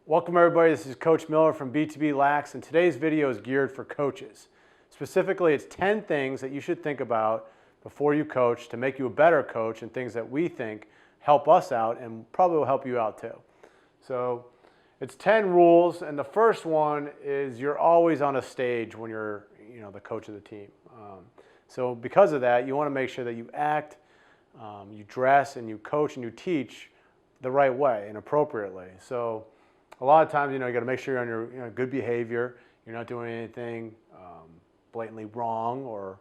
Welcome everybody, this is Coach Miller from BTB Lax, and today's video is geared for coaches. Specifically, it's 10 things that you should think about before you coach to make you a better coach, and things that we think help us out and probably will help you out too. So it's 10 rules, and the first one is you're always on a stage when you're the coach of the team. So because of that, you want to make sure that you act, you dress, and you coach and you teach the right way and appropriately. So a lot of times, you got to make sure you're on your good behavior. You're not doing anything blatantly wrong, or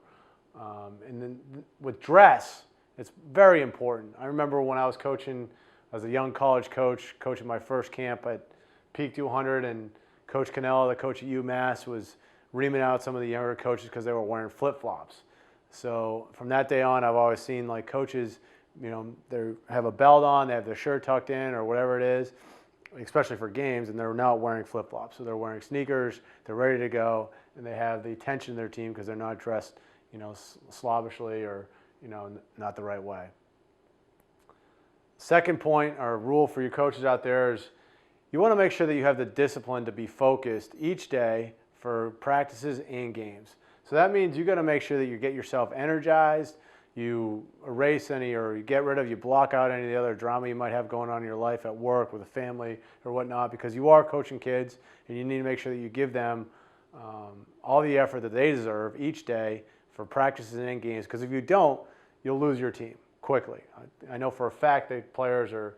and then with dress, it's very important. I remember when I was coaching as a young college coach, coaching my first camp at Peak 200, and Coach Canella, the coach at UMass, was reaming out some of the younger coaches because they were wearing flip-flops. So from that day on, I've always seen like coaches, they have a belt on, they have their shirt tucked in or whatever it is, especially for games, and they're not wearing flip-flops. So they're wearing sneakers, they're ready to go, and they have the attention of their team because they're not dressed, slobbishly or, not the right way. Second point or rule for you coaches out there is you want to make sure that you have the discipline to be focused each day for practices and games. So that means you got to make sure that you get yourself energized, you erase any, or you get rid of, you block out any of the other drama you might have going on in your life at work with a family or whatnot, because you are coaching kids and you need to make sure that you give them all the effort that they deserve each day for practices and games, because if you don't, you'll lose your team quickly. I know for a fact that players or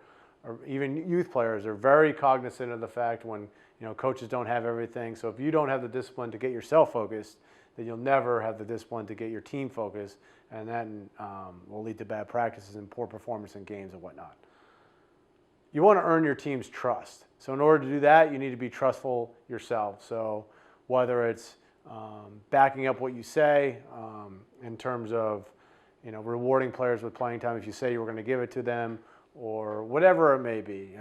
even youth players are very cognizant of the fact when coaches don't have everything. So if you don't have the discipline to get yourself focused, then you'll never have the discipline to get your team focused, and that will lead to bad practices and poor performance in games and whatnot. You want to earn your team's trust. So in order to do that, you need to be trustful yourself. So whether it's backing up what you say in terms of rewarding players with playing time if you say you were going to give it to them, or whatever it may be,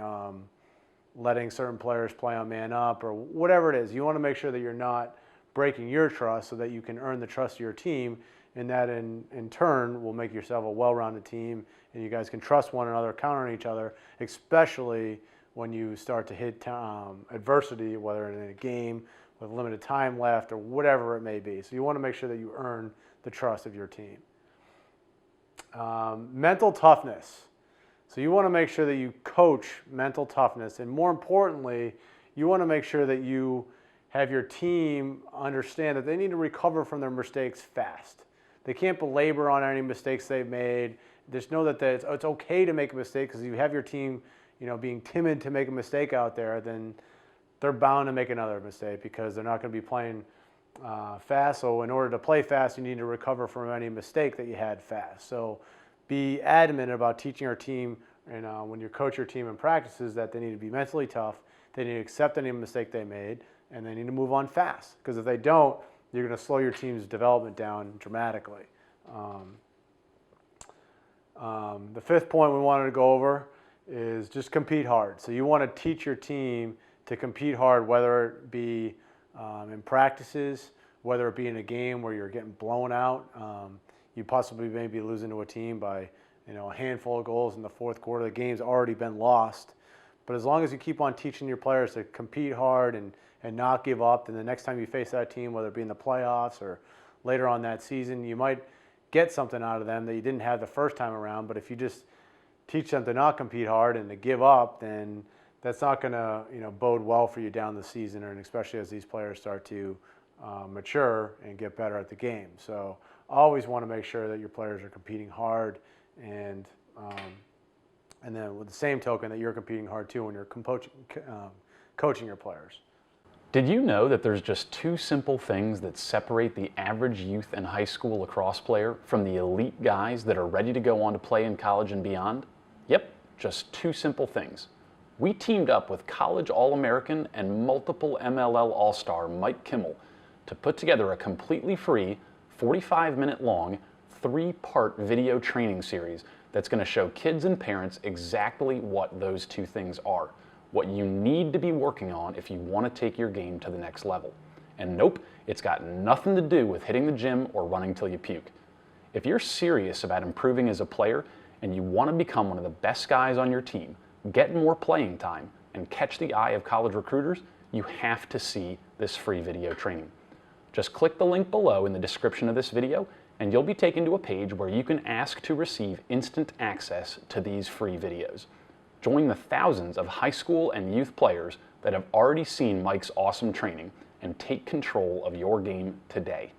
letting certain players play on man up or whatever it is. You want to make sure that you're not breaking your trust so that you can earn the trust of your team, and that in turn will make yourself a well-rounded team, and you guys can trust one another, count on each other, especially when you start to hit adversity, whether in a game with limited time left or whatever it may be. So you want to make sure that you earn the trust of your team. Mental toughness. So you want to make sure that you coach mental toughness, and more importantly, you want to make sure that you have your team understand that they need to recover from their mistakes fast. They can't belabor on any mistakes they've made. Just know that it's okay to make a mistake, because if you have your team, being timid to make a mistake out there, then they're bound to make another mistake because they're not going to be playing fast. So in order to play fast, you need to recover from any mistake that you had fast. So be adamant about teaching our team, and when you coach your team in practices, that they need to be mentally tough, they need to accept any mistake they made, and they need to move on fast, because if they don't, you're going to slow your team's development down dramatically. The fifth point we wanted to go over is just compete hard. So you want to teach your team to compete hard, whether it be in practices, whether it be in a game where you're getting blown out. You possibly may be losing to a team by a handful of goals in the fourth quarter. The game's already been lost. But as long as you keep on teaching your players to compete hard and not give up, then the next time you face that team, whether it be in the playoffs or later on that season, you might get something out of them that you didn't have the first time around. But if you just teach them to not compete hard and to give up, then that's not going to bode well for you down the season, and especially as these players start to mature and get better at the game. So always want to make sure that your players are competing hard, and then with the same token that you're competing hard too when you're coaching your players. Did you know that there's just two simple things that separate the average youth and high school lacrosse player from the elite guys that are ready to go on to play in college and beyond? Yep, just two simple things. We teamed up with college All-American and multiple MLL All-Star Mike Kimmel to put together a completely free, 45-minute long, 3-part video training series that's going to show kids and parents exactly what those two things are, what you need to be working on if you want to take your game to the next level. And nope, it's got nothing to do with hitting the gym or running till you puke. If you're serious about improving as a player and you want to become one of the best guys on your team, get more playing time, and catch the eye of college recruiters, you have to see this free video training. Just click the link below in the description of this video and you'll be taken to a page where you can ask to receive instant access to these free videos. Join the thousands of high school and youth players that have already seen Mike's awesome training and take control of your game today.